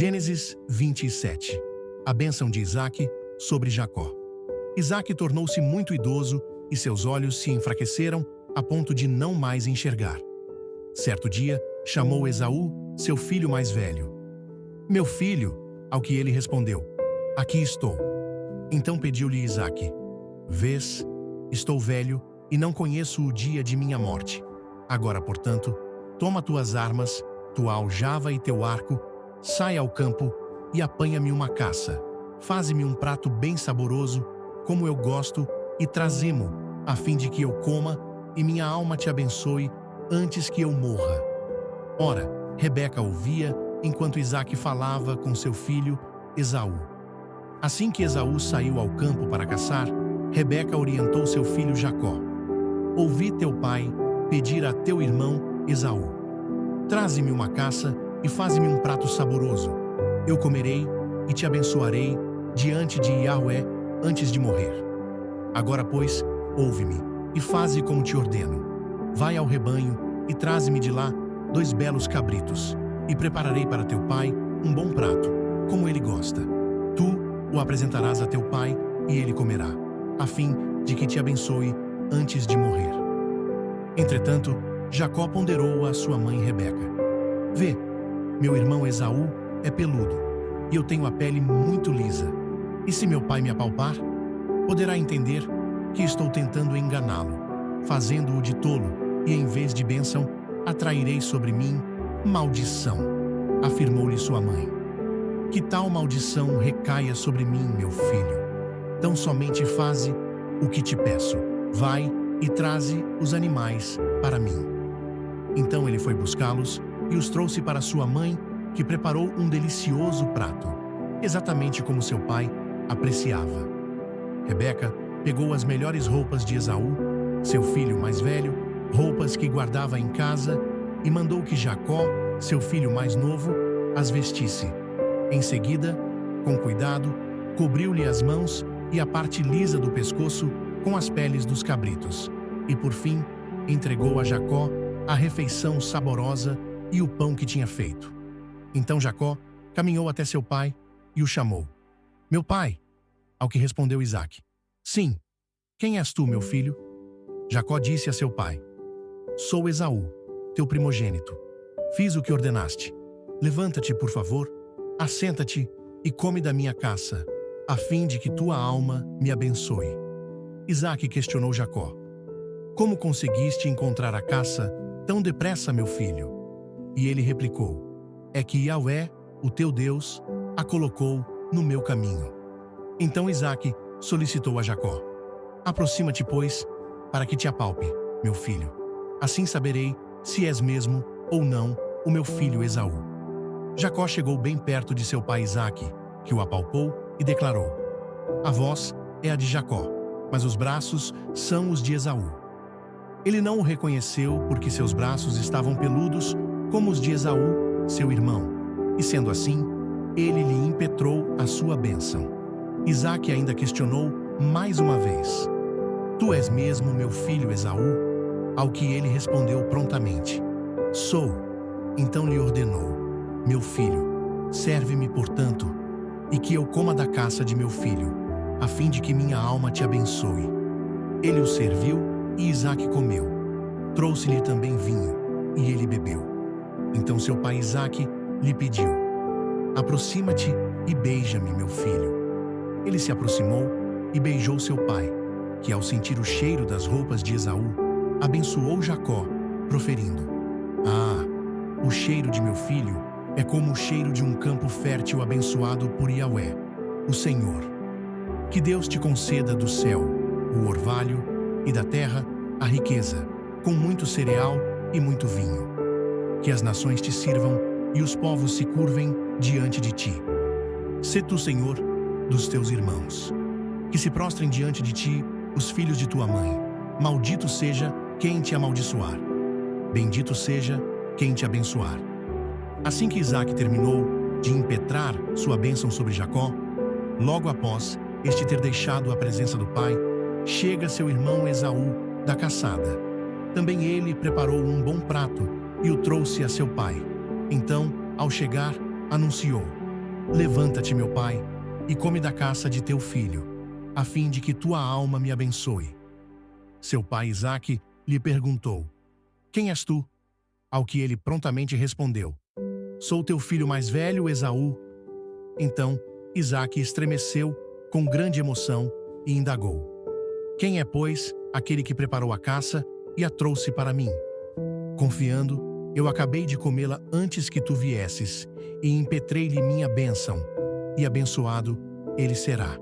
Gênesis 27. A bênção de Isaque sobre Jacó. Isaque tornou-se muito idoso e seus olhos se enfraqueceram a ponto de não mais enxergar. Certo dia, chamou Esaú, seu filho mais velho. "Meu filho", ao que ele respondeu, "Aqui estou." Então pediu-lhe Isaque: "Vês, estou velho e não conheço o dia de minha morte. Agora, portanto, toma tuas armas, tua aljava e teu arco, sai ao campo e apanha-me uma caça. Faze-me um prato bem saboroso, como eu gosto, e traze-mo, a fim de que eu coma e minha alma te abençoe antes que eu morra." Ora, Rebeca ouvia enquanto Isaque falava com seu filho Esaú. Assim que Esaú saiu ao campo para caçar, Rebeca orientou seu filho Jacó: "Ouvi teu pai pedir a teu irmão Esaú: traze-me uma caça e faze-me um prato saboroso. Eu comerei e te abençoarei diante de Yahvé antes de morrer. Agora, pois, ouve-me e faze como te ordeno. Vai ao rebanho e traze-me de lá 2 belos cabritos, e prepararei para teu pai um bom prato, como ele gosta. Tu o apresentarás a teu pai e ele comerá, a fim de que te abençoe antes de morrer." Entretanto, Jacó ponderou a sua mãe Rebeca: "Vê, meu irmão Esaú é peludo, e eu tenho a pele muito lisa. E se meu pai me apalpar, poderá entender que estou tentando enganá-lo, fazendo-o de tolo, e em vez de bênção, atrairei sobre mim maldição." Afirmou-lhe sua mãe: "Que tal maldição recaia sobre mim, meu filho? Tão somente faze o que te peço. Vai e traze os animais para mim." Então ele foi buscá-los e os trouxe para sua mãe, que preparou um delicioso prato, exatamente como seu pai apreciava. Rebeca pegou as melhores roupas de Esaú, seu filho mais velho, roupas que guardava em casa, e mandou que Jacó, seu filho mais novo, as vestisse. Em seguida, com cuidado, cobriu-lhe as mãos e a parte lisa do pescoço com as peles dos cabritos, e por fim entregou a Jacó a refeição saborosa e o pão que tinha feito. Então Jacó caminhou até seu pai e o chamou: "Meu pai." Ao que respondeu Isaque: "Sim, quem és tu, meu filho?" Jacó disse a seu pai: "Sou Esaú, teu primogênito. Fiz o que ordenaste. Levanta-te, por favor, assenta-te e come da minha caça, a fim de que tua alma me abençoe." Isaque questionou Jacó: "Como conseguiste encontrar a caça tão depressa, meu filho?" E ele replicou: "É que Yahvé, o teu Deus, a colocou no meu caminho." Então Isaque solicitou a Jacó: "Aproxima-te, pois, para que te apalpe, meu filho. Assim saberei se és mesmo ou não o meu filho Esaú." Jacó chegou bem perto de seu pai Isaque, que o apalpou e declarou: "A voz é a de Jacó, mas os braços são os de Esaú." Ele não o reconheceu porque seus braços estavam peludos como os de Esaú, seu irmão, e sendo assim, ele lhe impetrou a sua bênção. Isaque ainda questionou mais uma vez: "Tu és mesmo meu filho Esaú?" Ao que ele respondeu prontamente: "Sou." Então lhe ordenou: "Meu filho, serve-me, portanto, e que eu coma da caça de meu filho, a fim de que minha alma te abençoe." Ele o serviu e Isaque comeu. Trouxe-lhe também vinho, e ele bebeu. Então seu pai Isaque lhe pediu: "Aproxima-te e beija-me, meu filho." Ele se aproximou e beijou seu pai, que ao sentir o cheiro das roupas de Esaú, abençoou Jacó, proferindo: "Ah, o cheiro de meu filho é como o cheiro de um campo fértil abençoado por Yahvé, o Senhor. Que Deus te conceda do céu o orvalho e da terra a riqueza, com muito cereal e muito vinho. Que as nações te sirvam e os povos se curvem diante de ti. Sê tu Senhor dos teus irmãos. Que se prostrem diante de ti os filhos de tua mãe. Maldito seja quem te amaldiçoar. Bendito seja quem te abençoar." Assim que Isaque terminou de impetrar sua bênção sobre Jacó, logo após este ter deixado a presença do pai, chega seu irmão Esaú da caçada. Também ele preparou um bom prato e o trouxe a seu pai. Então, ao chegar, anunciou: Levanta-te, meu pai, e come da caça de teu filho, a fim de que tua alma me abençoe. Seu pai Isaque lhe perguntou: Quem és tu? Ao que ele prontamente respondeu: Sou teu filho mais velho, Esaú. Então Isaque estremeceu com grande emoção e indagou: Quem é, pois, aquele que preparou a caça e a trouxe para mim? Confiando, eu acabei de comê-la antes que tu viesses, e impetrei-lhe minha bênção, e abençoado ele será.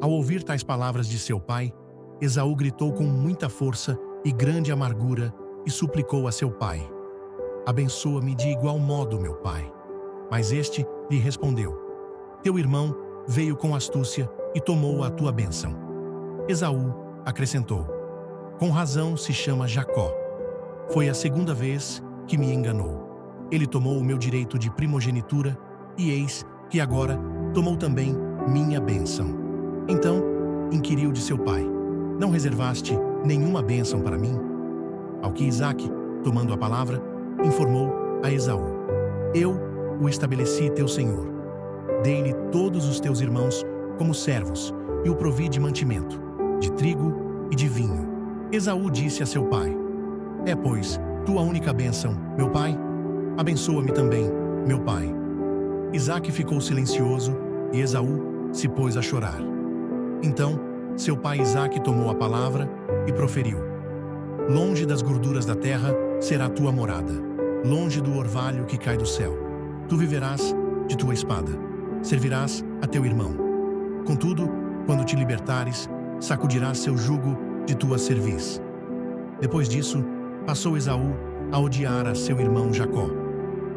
Ao ouvir tais palavras de seu pai, Esaú gritou com muita força e grande amargura e suplicou a seu pai: Abençoa-me de igual modo, meu pai. Mas este lhe respondeu: Teu irmão veio com astúcia e tomou a tua bênção. Esaú acrescentou: Com razão se chama Jacó. Foi a segunda vez que me enganou. Ele tomou o meu direito de primogenitura, e eis que agora tomou também minha bênção. Então inquiriu de seu pai: Não reservaste nenhuma bênção para mim? Ao que Isaque, tomando a palavra, informou a Esaú: Eu o estabeleci teu senhor. Dei-lhe todos os teus irmãos como servos, e o provi de mantimento, de trigo e de vinho. Esaú disse a seu pai: É, pois, tua única bênção, meu pai? Abençoa-me também, meu pai. Isaque ficou silencioso, e Esaú se pôs a chorar. Então, seu pai Isaque tomou a palavra e proferiu: Longe das gorduras da terra será tua morada, longe do orvalho que cai do céu. Tu viverás de tua espada, servirás a teu irmão. Contudo, quando te libertares, sacudirás seu jugo de tua cerviz. Depois disso, passou Esaú a odiar a seu irmão Jacó,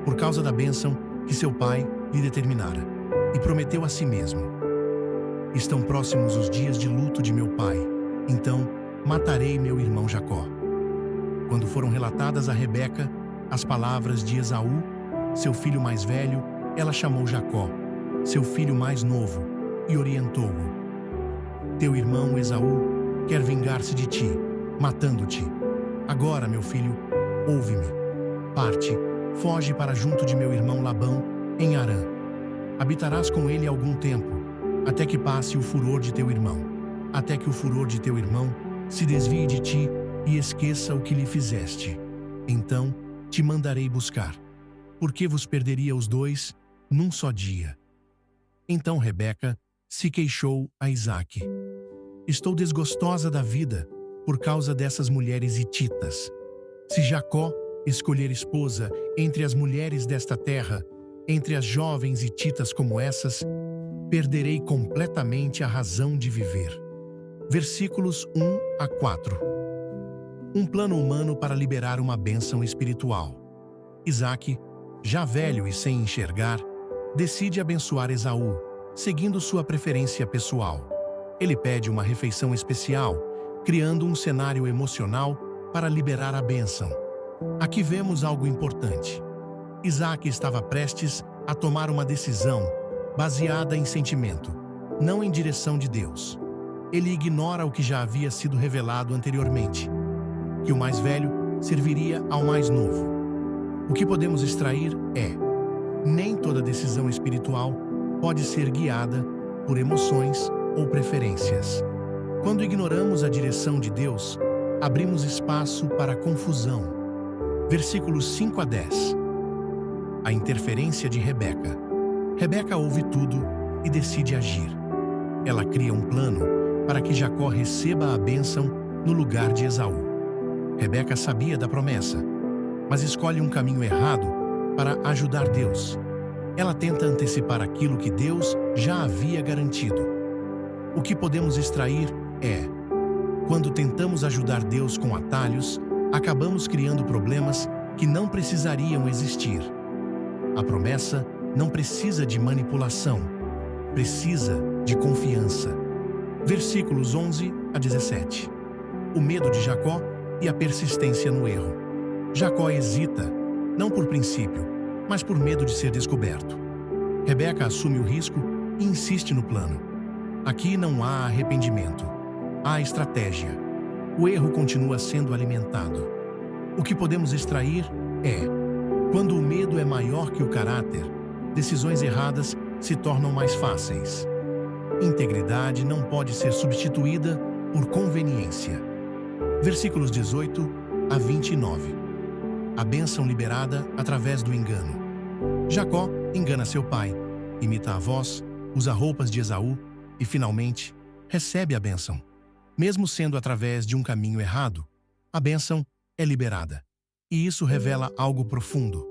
por causa da bênção que seu pai lhe determinara, e prometeu a si mesmo: Estão próximos os dias de luto de meu pai, então matarei meu irmão Jacó. Quando foram relatadas a Rebeca as palavras de Esaú, seu filho mais velho, ela chamou Jacó, seu filho mais novo, e orientou-o: Teu irmão Esaú quer vingar-se de ti, matando-te. Agora, meu filho, ouve-me. Parte, foge para junto de meu irmão Labão, em Harã. Habitarás com ele algum tempo, até que passe o furor de teu irmão, até que o furor de teu irmão se desvie de ti e esqueça o que lhe fizeste. Então te mandarei buscar, porque vos perderia os dois num só dia. Então Rebeca se queixou a Isaque: Estou desgostosa da vida por causa dessas mulheres hititas. Se Jacó escolher esposa entre as mulheres desta terra, entre as jovens hititas como essas, perderei completamente a razão de viver. Versículos 1 a 4. Um plano humano para liberar uma bênção espiritual. Isaque, já velho e sem enxergar, decide abençoar Esaú, seguindo sua preferência pessoal. Ele pede uma refeição especial, criando um cenário emocional para liberar a bênção. Aqui vemos algo importante. Isaque estava prestes a tomar uma decisão baseada em sentimento, não em direção de Deus. Ele ignora o que já havia sido revelado anteriormente, que o mais velho serviria ao mais novo. O que podemos extrair é: nem toda decisão espiritual pode ser guiada por emoções ou preferências. Quando ignoramos a direção de Deus, abrimos espaço para a confusão. Versículos 5 a 10. A interferência de Rebeca. Rebeca ouve tudo e decide agir. Ela cria um plano para que Jacó receba a bênção no lugar de Esaú. Rebeca sabia da promessa, mas escolhe um caminho errado para ajudar Deus. Ela tenta antecipar aquilo que Deus já havia garantido. O que podemos extrair é: quando tentamos ajudar Deus com atalhos, acabamos criando problemas que não precisariam existir. A promessa não precisa de manipulação, precisa de confiança. Versículos 11 a 17. O medo de Jacó e a persistência no erro. Jacó hesita, não por princípio, mas por medo de ser descoberto. Rebeca assume o risco e insiste no plano. Aqui não há arrependimento, há estratégia. O erro continua sendo alimentado. O que podemos extrair é: quando o medo é maior que o caráter, decisões erradas se tornam mais fáceis. Integridade não pode ser substituída por conveniência. Versículos 18 a 29. A bênção liberada através do engano. Jacó engana seu pai, imita a voz, usa roupas de Esaú e, finalmente, recebe a bênção. Mesmo sendo através de um caminho errado, a bênção é liberada. E isso revela algo profundo.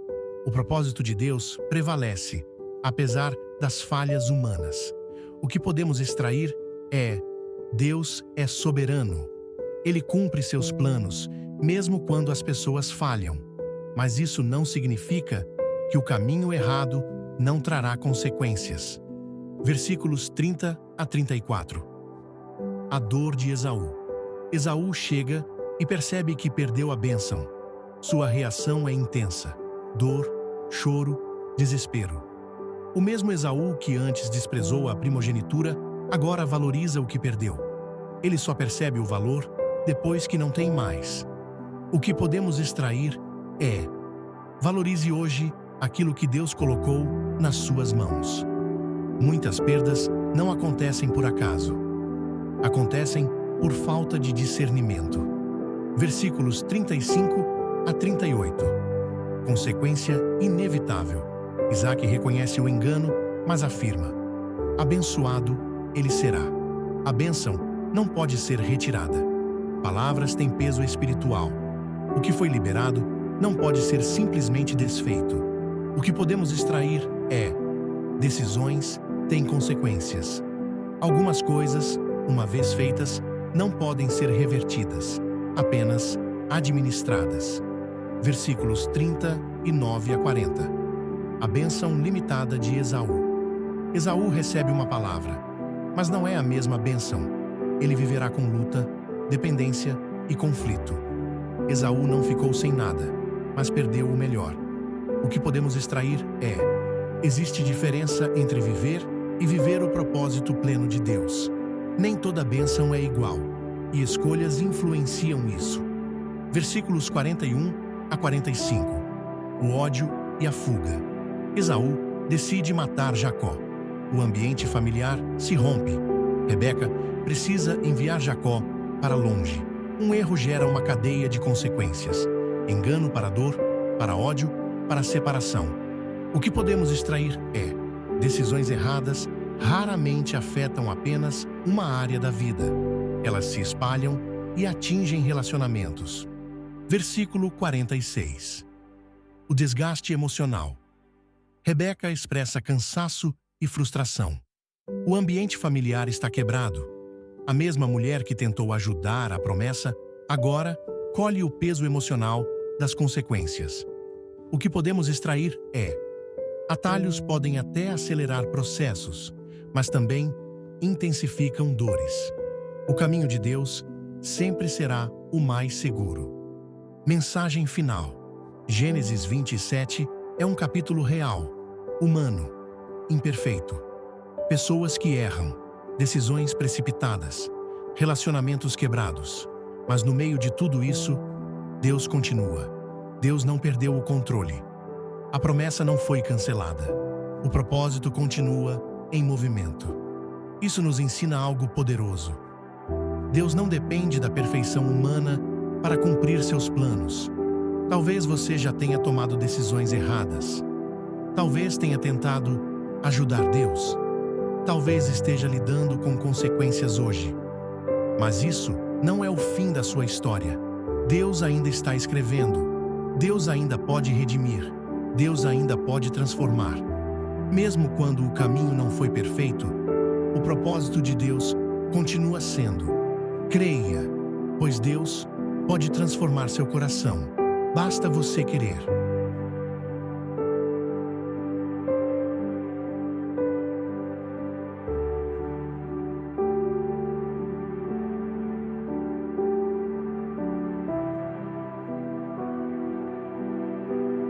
O propósito de Deus prevalece, apesar das falhas humanas. O que podemos extrair é: Deus é soberano. Ele cumpre seus planos, mesmo quando as pessoas falham. Mas isso não significa que o caminho errado não trará consequências. Versículos 30 a 34. A dor de Esaú. Esaú chega e percebe que perdeu a bênção. Sua reação é intensa: dor, choro, desespero. O mesmo Esaú que antes desprezou a primogenitura, agora valoriza o que perdeu. Ele só percebe o valor depois que não tem mais. O que podemos extrair é: valorize hoje aquilo que Deus colocou nas suas mãos. Muitas perdas não acontecem por acaso. Acontecem por falta de discernimento. Versículos 35 a 38. Consequência inevitável. Isaque reconhece o engano, mas afirma: abençoado ele será. A bênção não pode ser retirada. Palavras têm peso espiritual. O que foi liberado não pode ser simplesmente desfeito. O que podemos extrair é: decisões têm consequências. Algumas coisas, uma vez feitas, não podem ser revertidas, apenas administradas. Versículos 39 a 40. A bênção limitada de Esaú. Esaú recebe uma palavra, mas não é a mesma bênção. Ele viverá com luta, dependência e conflito. Esaú não ficou sem nada, mas perdeu o melhor. O que podemos extrair é: existe diferença entre viver e viver o propósito pleno de Deus. Nem toda bênção é igual, e escolhas influenciam isso. Versículos 41 a 45. O ódio e a fuga. Esaú decide matar Jacó. O ambiente familiar se rompe. Rebeca precisa enviar Jacó para longe. Um erro gera uma cadeia de consequências. Engano para dor, para ódio, para separação. O que podemos extrair é: decisões erradas raramente afetam apenas uma área da vida. Elas se espalham e atingem relacionamentos. Versículo 46. O desgaste emocional. Rebeca expressa cansaço e frustração. O ambiente familiar está quebrado. A mesma mulher que tentou ajudar a promessa, agora colhe o peso emocional das consequências. O que podemos extrair é: atalhos podem até acelerar processos, mas também intensificam dores. O caminho de Deus sempre será o mais seguro. Mensagem final. Gênesis 27 é um capítulo real, humano, imperfeito. Pessoas que erram, decisões precipitadas, relacionamentos quebrados. Mas no meio de tudo isso, Deus continua. Deus não perdeu o controle. A promessa não foi cancelada. O propósito continua em movimento. Isso nos ensina algo poderoso. Deus não depende da perfeição humana para cumprir seus planos. Talvez você já tenha tomado decisões erradas. Talvez tenha tentado ajudar Deus. Talvez esteja lidando com consequências hoje. Mas isso não é o fim da sua história. Deus ainda está escrevendo. Deus ainda pode redimir. Deus ainda pode transformar. Mesmo quando o caminho não foi perfeito, o propósito de Deus continua sendo. Creia, pois Deus pode transformar seu coração. Basta você querer.